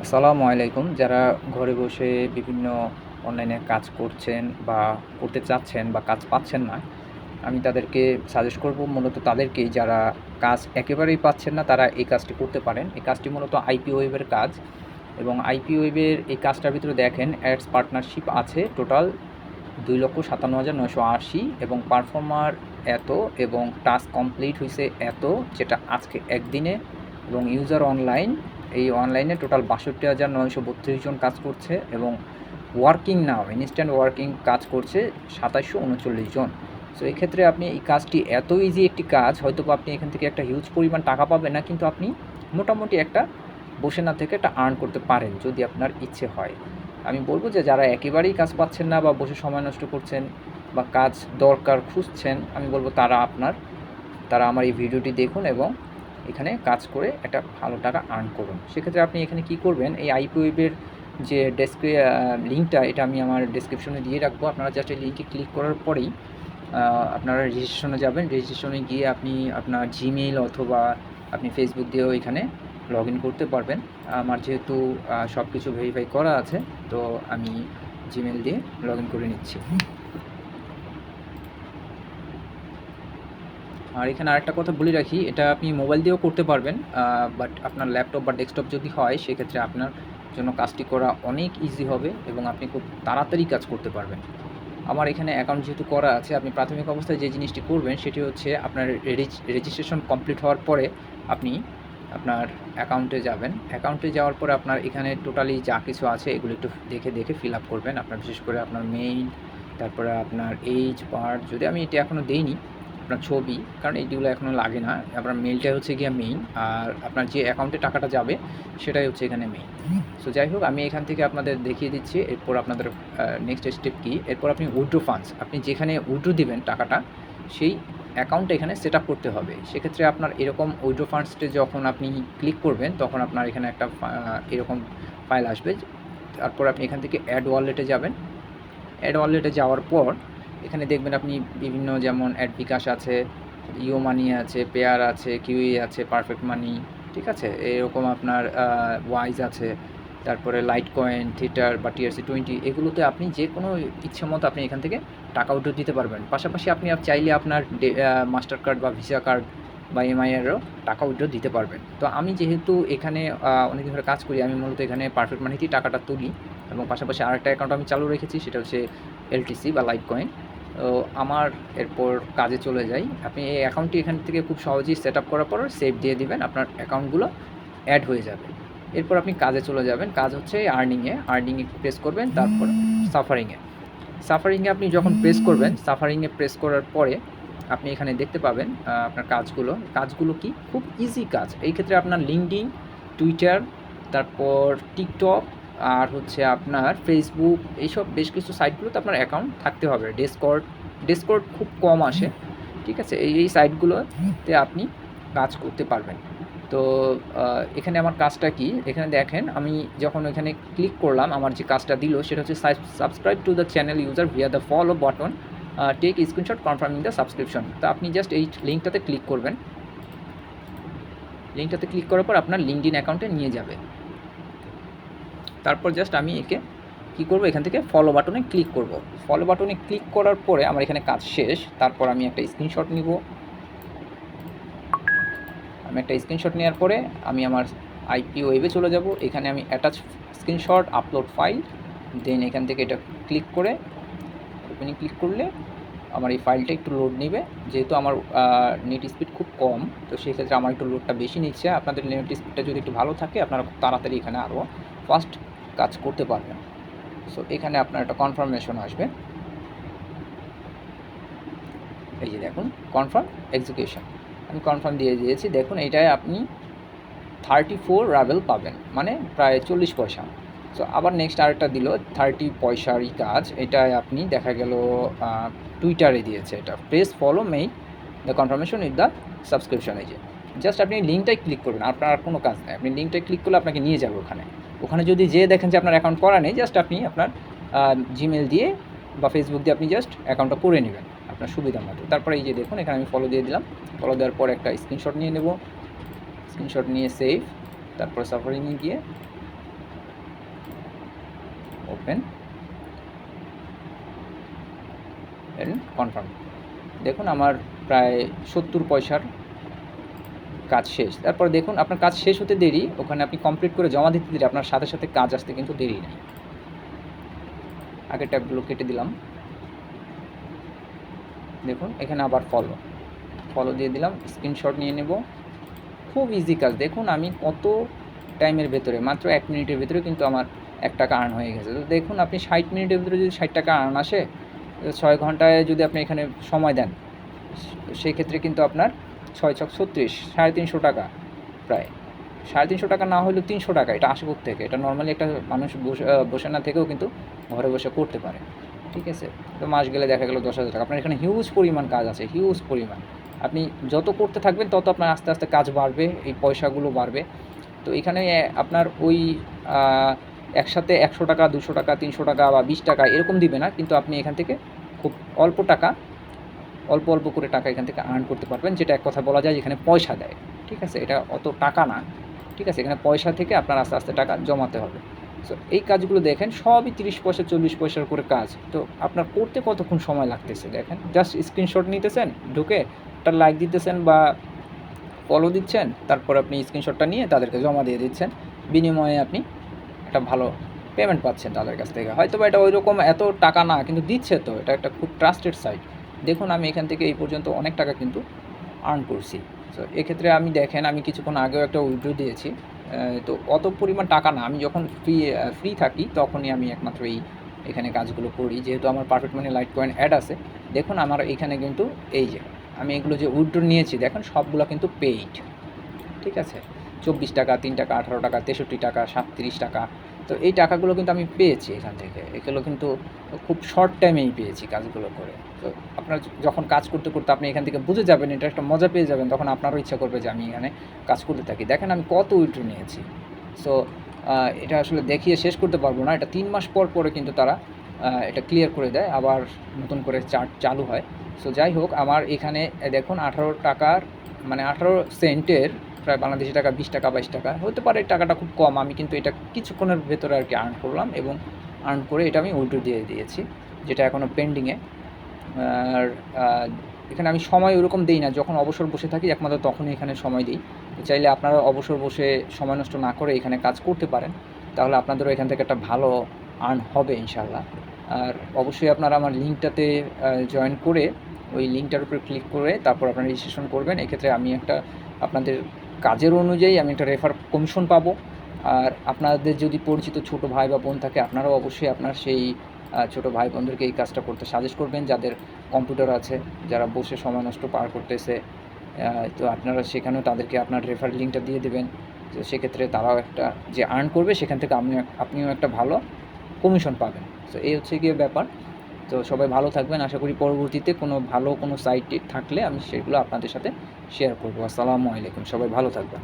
আসসালামু আলাইকুম। যারা ঘরে বসে বিভিন্ন অনলাইনে কাজ করছেন বা করতে চাচ্ছেন বা কাজ পাচ্ছেন না, আমি তাদেরকে সাজেস্ট করব মূলত তাদেরকেই যারা কাজ একেবারেই পাচ্ছেন না, তারা এই কাজটি করতে পারেন। এই কাজটি মূলত আইপি ওয়েবের কাজ এবং আইপি ওয়েবের এই কাজটার ভিতরে দেখেন অ্যাডস পার্টনারশিপ আছে টোটাল ২,৫৭,৯৮০ এবং পারফর্মার এত এবং টাস্ক কমপ্লিট হইছে এত, যেটা আজকে একদিনে এবং ইউজার অনলাইন এই অনলাইনে টোটাল ৬২,৯৩২ জন কাজ করছে এবং ওয়ার্কিং নাও ইনস্ট্যান্ট ওয়ার্কিং কাজ করছে ২৭৩৯ জন। সো এক্ষেত্রে আপনি এই কাজটি এত ইজি একটি কাজ, হয়তোবা আপনি এখান থেকে একটা হিউজ পরিমাণ টাকা পাবেন না, কিন্তু আপনি মোটামুটি একটা বসে না থেকে একটা আর্ন করতে পারেন যদি আপনার ইচ্ছে হয়। আমি বলব যে যারা একেবারেই কাজ পাচ্ছেন না বা বসে সময় নষ্ট করছেন বা কাজ দরকার খুঁজছেন, আমি বলব তারা আমার এই ভিডিওটি দেখুন এবং এখানে কাজ করে একটা ভালো টাকা আর্ন করুন। সেক্ষেত্রে আপনি এখানে কি করবেন, এই আইপি ওয়েবের যে লিঙ্কটা, এটা আমি আমার ডেসক্রিপশনে দিয়ে রাখবো। আপনারা জাস্ট এই লিঙ্কে ক্লিক করার পরেই আপনারা রেজিস্ট্রেশনে যাবেন। রেজিস্ট্রেশনে গিয়ে আপনি আপনার জিমেইল অথবা আপনি ফেসবুক দিয়েও এখানে লগ ইন করতে পারবেন। আমার যেহেতু সব কিছু ভেরিফাই করা আছে, তো আমি জিমেইল দিয়ে লগ ইন করে নিচ্ছি। আর এখানে আরেকটা কথা বলে রাখি, এটা আপনি মোবাইল দিয়েও করতে পারবেন, বাট আপনার ল্যাপটপ বা ডেস্কটপ যদি হয়, সেক্ষেত্রে আপনার জন্য কাজটি করা অনেক ইজি হবে এবং আপনি খুব তাড়াতাড়ি কাজ করতে পারবেন। আমার এখানে অ্যাকাউন্ট যেহেতু করা আছে, আপনি প্রাথমিক অবস্থায় যে জিনিসটি করবেন সেটি হচ্ছে আপনার রেজিস্ট্রেশন কমপ্লিট হওয়ার পরে আপনি আপনার অ্যাকাউন্টে যাবেন। অ্যাকাউন্টে যাওয়ার পরে আপনার এখানে টোটালি যা কিছু আছে এগুলো একটু দেখে ফিল আপ করবেন। আপনার বিশেষ করে আপনার মেইল, তারপরে আপনার এইজ, বার্থ, যদি আমি এটা এখনও দেইনি, আপনার ছবি, কারণ এইগুলো এখনও লাগে না। আপনার মেইলটাই হচ্ছে গিয়ে মেইন, আর আপনার যে অ্যাকাউন্টে টাকাটা যাবে সেটাই হচ্ছে এখানে মেইন। সো যাই হোক, আমি এখান থেকে আপনাদের দেখিয়ে দিচ্ছি এরপর আপনাদের নেক্সট স্টেপ কী। এরপর আপনি উইথড্র ফান্ডস, আপনি যেখানে উইথড্র দিবেন টাকাটা, সেই অ্যাকাউন্টটা এখানে সেট আপ করতে হবে। সেক্ষেত্রে আপনার এরকম উইথড্র ফান্ডসে যখন আপনি ক্লিক করবেন, তখন আপনার এখানে একটা এরকম ফাইল আসবে। তারপর আপনি এখান থেকে অ্যাড ওয়ালেটে যাবেন। অ্যাড ওয়ালেটে যাওয়ার পর এখানে দেখবেন আপনি বিভিন্ন, যেমন অ্যাড বিকাশ আছে, ইও মানি আছে, পেয়ার আছে, কিউই আছে, পারফেক্ট মানি, ঠিক আছে, এরকম আপনার ওয়াইজ আছে, তারপরে লাইট কয়েন, থিটার বা TRC20, এগুলোতে আপনি যে কোনো ইচ্ছে মতো আপনি এখান থেকে টাকা উইথড্র দিতে পারবেন। পাশাপাশি আপনি চাইলে আপনার মাস্টার কার্ড বা ভিসা কার্ড বা এমআইয়েরও টাকা উইথড্র দিতে পারবেন। তো আমি যেহেতু এখানে অনেকদিন ধরে কাজ করি, আমি মূলত এখানে পারফেক্ট মানিতেই টাকাটা তুলি এবং পাশাপাশি আরেকটা অ্যাকাউন্ট আমি চালু রেখেছি, সেটা হচ্ছে LTC বা লাইট কয়েন। তো আমার এরপর কাজে চলে যাই। আপনি এই অ্যাকাউন্টটি এখান থেকে খুব সহজেই সেট আপ করার পর সেভ দিয়ে দিবেন, আপনার অ্যাকাউন্টগুলো অ্যাড হয়ে যাবে। এরপর আপনি কাজে চলে যাবেন। কাজ হচ্ছে আর্নিংয়ে প্রেস করবেন, তারপর সাফারিংয়ে আপনি যখন প্রেস করবেন, সাফারিংয়ে প্রেস করার পরে আপনি এখানে দেখতে পাবেন আপনার কাজগুলো কি খুব ইজি কাজ। এই ক্ষেত্রে আপনার লিঙ্কডইন, টুইটার, তারপর টিকটক, আর হচ্ছে আপনার ফেসবুক, এইসব বেশ কিছু সাইটগুলোতে আপনার অ্যাকাউন্ট থাকতে হবে। ডেসকর্ড খুব কম আসে, ঠিক আছে, এই সাইটগুলোতে আপনি কাজ করতে পারবেন। তো এখানে আমার কাজটা কি, এখানে দেখেন আমি যখন এখানে ক্লিক করলাম, আমার যে কাজটা দিল সেটা হচ্ছে subscribe to the channel user via the follow button, take screenshot confirming the subscription. তো আপনি জাস্ট এই লিঙ্কটাতে ক্লিক করবেন। লিঙ্কটাতে ক্লিক করার পর আপনার লিঙ্কডইন অ্যাকাউন্টে নিয়ে যাবে। তারপর জাস্ট আমি একে কী করবো, এখান থেকে ফলো বাটনে ক্লিক করব। ফলো বাটনে ক্লিক করার পরে আমার এখানে কাজ শেষ। তারপর আমি একটা স্ক্রিনশট নিব। আমি একটা স্ক্রিনশট নেওয়ার পরে আমি আমার আইপি ওয়েবে চলে যাব। এখানে আমি অ্যাটাচ স্ক্রিনশট, আপলোড ফাইল, দেন এখান থেকে এটা ক্লিক করে ওপেনিং ক্লিক করলে আমার এই ফাইলটা একটু লোড নেবে। যেহেতু আমার নেট স্পিড খুব কম, তো সেক্ষেত্রে আমার একটু লোডটা বেশি নিচ্ছে। আপনাদের নেট স্পিডটা যদি একটু ভালো থাকে, আপনারা খুব তাড়াতাড়ি এখানে আরও ফাস্ট কাজ করতে পারবেন। সো এখানে আপনার একটা কনফার্মেশন আসবে, এই যে দেখুন কনফার্ম এক্সিকিউশন, আমি কনফার্ম দিয়ে দিয়েছি। দেখুন এইটায় আপনি 34 রাবেল পাবেন, মানে প্রায় 40 পয়সা। সো আবার নেক্সট আরেকটা দিল 30 পয়সারই কাজ, এটায় আপনি দেখা গেল টুইটারে দিয়েছে, এটা press follow make the confirmation with the subscription. এই যে জাস্ট আপনি লিঙ্কটাই ক্লিক করবেন, আপনার আর কোনো কাজ নেই। আপনি লিঙ্কটাই ক্লিক করলে আপনাকে নিয়ে যাবে ওখানে যদি যেয়ে দেখেন যে আপনার অ্যাকাউন্ট করা নেই, জাস্ট আপনি আপনার জিমেল দিয়ে বা ফেসবুক দিয়ে আপনি জাস্ট অ্যাকাউন্টটা করে নেবেন আপনার সুবিধা মতো। তারপরে এই যে দেখুন এখানে আমি ফলো দিয়ে দিলাম। ফলো দেওয়ার পর একটা স্ক্রিনশট নিয়ে নেব, স্ক্রিনশট নিয়ে সেভ, তারপর সাফারিংয়ে গিয়ে ওপেন এন্ড কনফার্ম। দেখুন আমার প্রায় 70 পয়সার কাজ শেষ। তারপর দেখুন আপনার কাজ শেষ হতে দেরি, ওখানে আপনি কমপ্লিট করে জমা দিতে দেরি, আপনার সাথে সাথে কাজ আসতে কিন্তু দেরি নেই। আগের ট্যাবগুলো কেটে দিলাম। দেখুন এখানে আবার ফলো দিয়ে দিলাম, স্ক্রিনশট নিয়ে নেব। খুব ইজি কাজ। দেখুন আমি কত টাইমের ভেতরে, মাত্র 1 মিনিটের ভেতরে কিন্তু আমার 1 টাকা আর্ন হয়ে গেছে। তো দেখুন আপনি 60 মিনিটের ভিতরে যদি 60 টাকা আর্ন আসে, 6 ঘন্টায় যদি আপনি এখানে সময় দেন, সেই ক্ষেত্রে কিন্তু আপনার 6 ছক 36, 350 টাকা প্রায়। 350 টাকা না হলেও 300 টাকা, এটা আসে কোত্থেকে? এটা নর্মালি একটা মানুষ বসে না থেকেও কিন্তু ঘরে বসে করতে পারে। ঠিক আছে? তো মাস গেলে দেখা গেল 10,000 টাকা। আপনার এখানে হিউজ পরিমাণ কাজ আছে, হিউজ পরিমাণ। আপনি যত করতে থাকবেন তত আপনার আস্তে আস্তে কাজ বাড়বে, এই পয়সাগুলো বাড়বে। তো এখানে আপনার ওই একসাথে 100 টাকা, 200 টাকা, 300 টাকা বা 20 টাকা এরকম দিবে না, কিন্তু আপনি এখান থেকে খুব অল্প টাকা, অল্প অল্প করে টাকা এখান থেকে আর্ন করতে পারবেন, যেটা এক কথা বলা যায় যেখানে পয়সা দেয়। ঠিক আছে? এটা অত টাকা না। ঠিক আছে? এখানে পয়সা থেকে আপনার আস্তে আস্তে টাকা জমাতে হবে। সো এই কাজগুলো দেখেন সবই 30 পয়সা 40 পয়সার করে কাজ। তো আপনার করতে কতক্ষণ সময় লাগতেছে দেখেন। জাস্ট স্ক্রিনশট নিতেছেন, ঢুকে একটা লাইক দিতেছেন বা ফলো দিচ্ছেন, তারপর আপনি স্ক্রিনশটটা নিয়ে তাদেরকে জমা দিয়ে দিচ্ছেন। বিনিময়ে আপনি একটা ভালো পেমেন্ট পাচ্ছেন তাদের কাছ থেকে। হয়তোবা এটা ওইরকম এত টাকা না, কিন্তু দিচ্ছে তো। এটা একটা খুব ট্রাস্টেড সাইট। দেখুন আমি এখান থেকে এই পর্যন্ত অনেক টাকা কিন্তু আর্ন করছি। সো এক্ষেত্রে আমি দেখেন আমি কিছুক্ষণ আগেও একটা উইথড্র দিয়েছি। তো অত পরিমাণ টাকা না। আমি যখন ফ্রি থাকি তখনই আমি একমাত্র এখানে কাজগুলো করি। যেহেতু আমার পারফেক্ট মানি লাইট কয়েন অ্যাড আছে। দেখুন আমার এখানে কিন্তু এই যে আমি এগুলো যে উইথড্র নিয়েছি দেখেন সবগুলো কিন্তু পেইড। ঠিক আছে? 24 টাকা, 3 টাকা, 18 টাকা, 63 টাকা, 37 টাকা। তো এই টাকাগুলো কিন্তু আমি পেয়েছি এখান থেকে। এগুলো কিন্তু খুব শর্ট টাইমেই পেয়েছি কাজগুলো করে। তো আপনার যখন কাজ করতে, করতে আপনি এখান থেকে বুঝে যাবেন, এটা একটা মজা পেয়ে যাবেন, তখন আপনারও ইচ্ছা করবে যে আমি এখানে কাজ করতে থাকি। দেখেন আমি কত উইথড্র নিয়েছি। সো এটা আসলে দেখিয়ে শেষ করতে পারবো না। এটা 3 মাস পর পরে কিন্তু তারা এটা ক্লিয়ার করে দেয়। আবার নতুন করে চার্ট চালু হয়। সো যাই হোক আমার এখানে দেখুন 18 টাকার মানে 18 সেন্টের প্রায় বাংলাদেশি টাকা 20 টাকা 22 টাকা হতে পারে, টাকাটা খুব কম। আমি কিন্তু এটা কিছুক্ষণের ভেতরে আর কি আর্ন করলাম, এবং আর্ন করে এটা আমি উইথড্র দিয়ে দিয়েছি, যেটা এখনও পেন্ডিংয়ে। আর এখানে আমি সময় ওরকম দিই না। যখন অবসর বসে থাকি একমাত্র তখনই এখানে সময় দিই। চাইলে আপনারা অবসর বসে সময় নষ্ট না করে এখানে কাজ করতে পারেন। তাহলে আপনাদেরও এখান থেকে একটা ভালো আর্ন হবে ইনশাআল্লাহ। আর অবশ্যই আপনারা আমার লিঙ্কটাতে জয়েন করে ওই লিঙ্কটার উপরে ক্লিক করে তারপর আপনারা রেজিস্ট্রেশন করবেন। এক্ষেত্রে আমি একটা আপনাদের কাজের অনুযায়ী আমি একটা রেফার কমিশন পাবো। আর আপনাদের যদি পরিচিত ছোটো ভাই বা বোন থাকে, আপনারাও অবশ্যই আপনার সেই ছোটো ভাই বোনদেরকে এই কাজটা করতে সাজেস্ট করবেন, যাদের কম্পিউটার আছে, যারা বসে সময় নষ্ট পার করতেছে। তো আপনারা সেখানেও তাদেরকে আপনার রেফার লিঙ্কটা দিয়ে দেবেন। তো সেক্ষেত্রে তারাও একটা যে আর্ন করবে, সেখান থেকে আপনিও একটা ভালো কমিশন পাবেন। তো এই হচ্ছে গিয়ে ব্যাপার। তো সবাই ভালো থাকবেন। আশা করি পরবর্তীতে কোনো ভালো কোনো সাইট থাকলে আমি সেগুলো আপনাদের সাথে শেয়ার করবো। আসসালামু আলাইকুম। সবাই ভালো থাকবেন।